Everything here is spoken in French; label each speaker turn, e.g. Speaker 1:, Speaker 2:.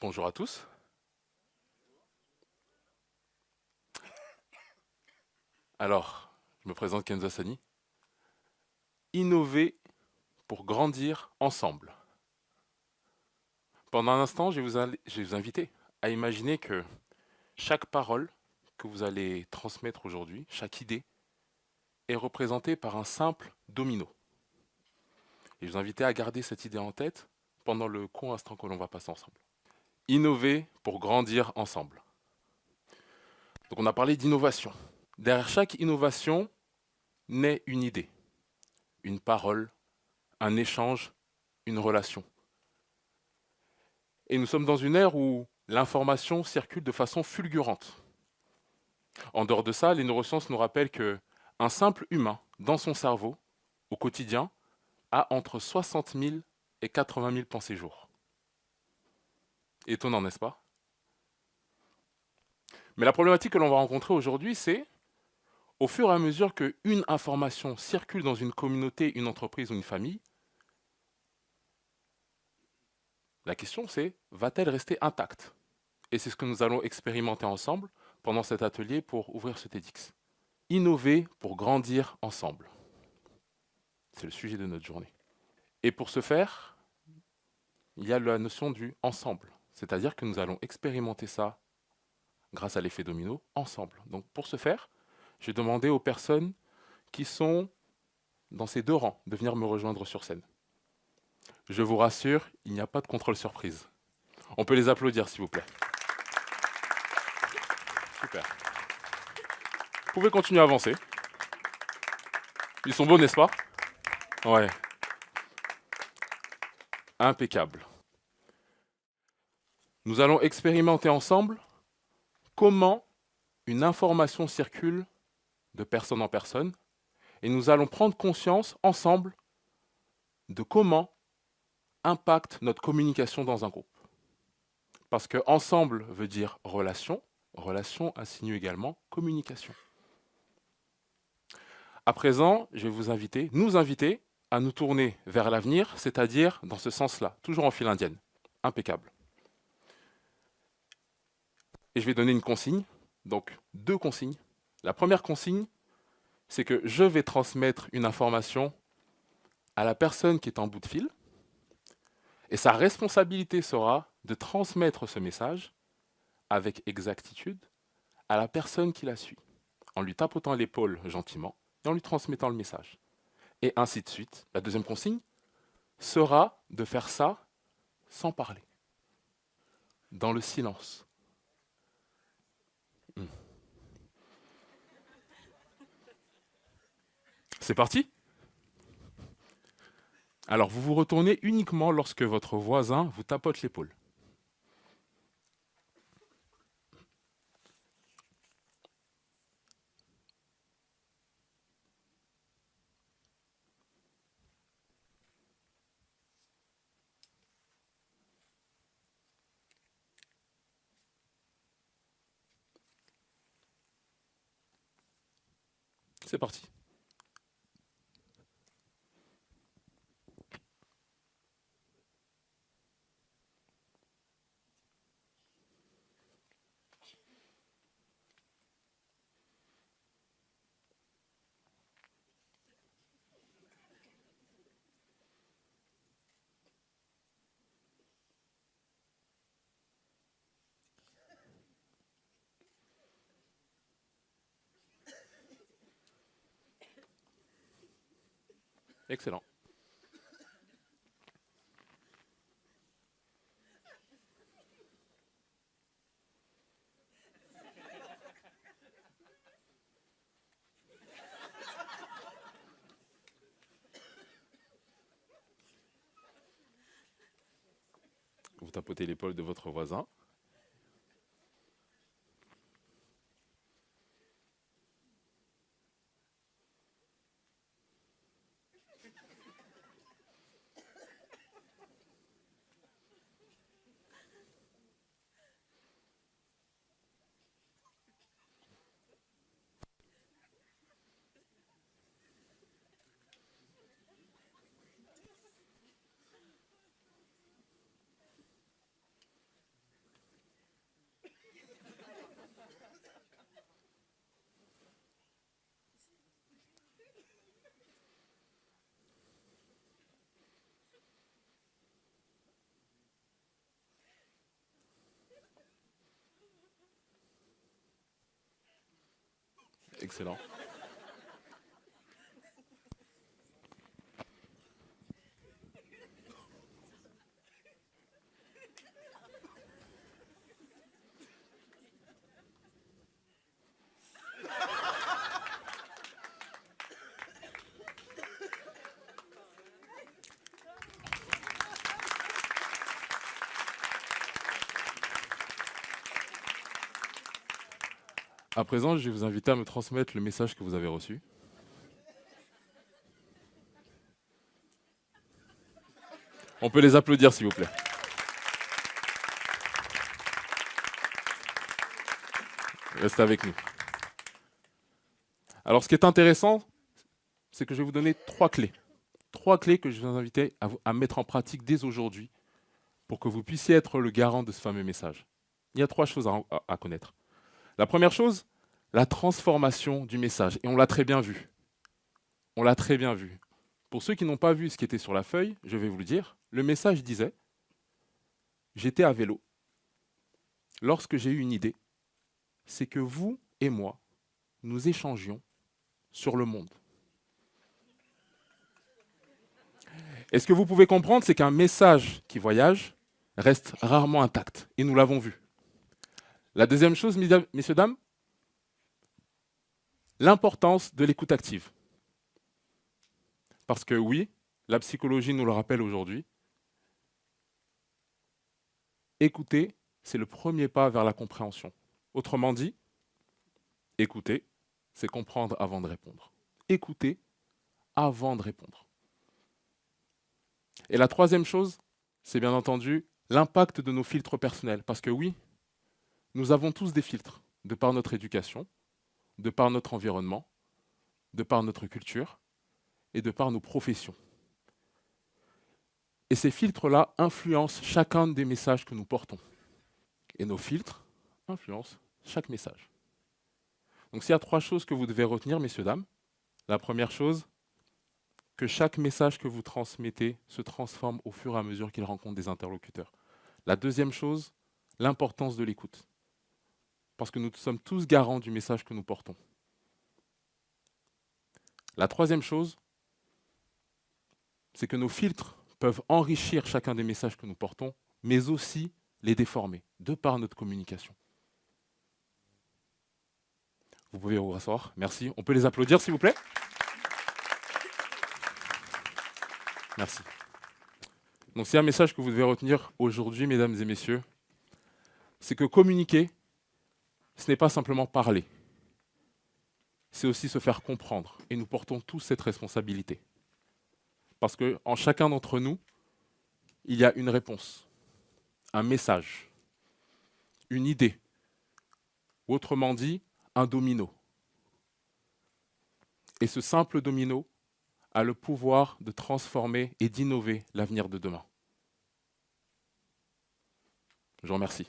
Speaker 1: Bonjour à tous. Alors, je me présente Kenzo Sani. Innover pour grandir ensemble. Pendant un instant, je vais vous inviter à imaginer que chaque parole que vous allez transmettre aujourd'hui, chaque idée, est représentée par un simple domino. Et je vous invite à garder cette idée en tête pendant le court instant que l'on va passer ensemble. Innover pour grandir ensemble. Donc on a parlé d'innovation. Derrière chaque innovation naît une idée, une parole, un échange, une relation. Et nous sommes dans une ère où l'information circule de façon fulgurante. En dehors de ça, les neurosciences nous rappellent que un simple humain, dans son cerveau, au quotidien, a entre 60 000 et 80 000 pensées jour. Étonnant, n'est-ce pas? Mais la problématique que l'on va rencontrer aujourd'hui, c'est au fur et à mesure qu'une information circule dans une communauté, une entreprise ou une famille, la question c'est, va-t-elle rester intacte? Et c'est ce que nous allons expérimenter ensemble pendant cet atelier pour ouvrir ce TEDx. Innover pour grandir ensemble. C'est le sujet de notre journée. Et pour ce faire, il y a la notion du ensemble. C'est-à-dire que nous allons expérimenter ça grâce à l'effet domino ensemble. Donc pour ce faire, je vais demander aux personnes qui sont dans ces deux rangs de venir me rejoindre sur scène. Je vous rassure, il n'y a pas de contrôle surprise. On peut les applaudir s'il vous plaît. Super. Vous pouvez continuer à avancer. Ils sont beaux, n'est-ce pas? Ouais. Impeccable. Nous allons expérimenter ensemble comment une information circule de personne en personne et nous allons prendre conscience ensemble de comment impacte notre communication dans un groupe. Parce que ensemble veut dire relation, relation insinue également communication. À présent, je vais vous inviter, nous inviter à nous tourner vers l'avenir, c'est-à-dire dans ce sens-là, toujours en file indienne. Impeccable. Et je vais donner une consigne, donc deux consignes. La première consigne, c'est que je vais transmettre une information à la personne qui est en bout de fil, et sa responsabilité sera de transmettre ce message avec exactitude à la personne qui la suit, en lui tapotant l'épaule gentiment et en lui transmettant le message. Et ainsi de suite. La deuxième consigne sera de faire ça sans parler, dans le silence. C'est parti? Alors vous vous retournez uniquement lorsque votre voisin vous tapote l'épaule. C'est parti. Excellent. Vous tapotez l'épaule de votre voisin. Excellent. À présent, je vais vous inviter à me transmettre le message que vous avez reçu. On peut les applaudir, s'il vous plaît. Restez avec nous. Alors, ce qui est intéressant, c'est que je vais vous donner 3 clés. 3 clés que je vais vous inviter à mettre en pratique dès aujourd'hui pour que vous puissiez être le garant de ce fameux message. Il y a 3 choses à connaître. La première chose, la transformation du message. Et on l'a très bien vu. On l'a très bien vu. Pour ceux qui n'ont pas vu ce qui était sur la feuille, je vais vous le dire. Le message disait « J'étais à vélo. Lorsque j'ai eu une idée, c'est que vous et moi, nous échangions sur le monde. » Et ce que vous pouvez comprendre, c'est qu'un message qui voyage reste rarement intact. Et nous l'avons vu. La deuxième chose, messieurs, dames, l'importance de l'écoute active. Parce que oui, la psychologie nous le rappelle aujourd'hui, écouter, c'est le premier pas vers la compréhension. Autrement dit, écouter, c'est comprendre avant de répondre. Écouter avant de répondre. Et la troisième chose, c'est bien entendu l'impact de nos filtres personnels. Parce que oui, nous avons tous des filtres, de par notre éducation, de par notre environnement, de par notre culture et de par nos professions. Et ces filtres-là influencent chacun des messages que nous portons. Et nos filtres influencent chaque message. Donc s'il y a 3 choses que vous devez retenir, messieurs, dames, la première chose, que chaque message que vous transmettez se transforme au fur et à mesure qu'il rencontre des interlocuteurs. La deuxième chose, l'importance de l'écoute. Parce que nous sommes tous garants du message que nous portons. La troisième chose, c'est que nos filtres peuvent enrichir chacun des messages que nous portons, mais aussi les déformer, de par notre communication. Vous pouvez vous rasseoir, merci. On peut les applaudir, s'il vous plaît? Merci. Donc c'est un message que vous devez retenir aujourd'hui, mesdames et messieurs, c'est que communiquer, ce n'est pas simplement parler, c'est aussi se faire comprendre. Et nous portons tous cette responsabilité. Parce qu'en chacun d'entre nous, il y a une réponse, un message, une idée, ou autrement dit, un domino. Et ce simple domino a le pouvoir de transformer et d'innover l'avenir de demain. Je vous remercie.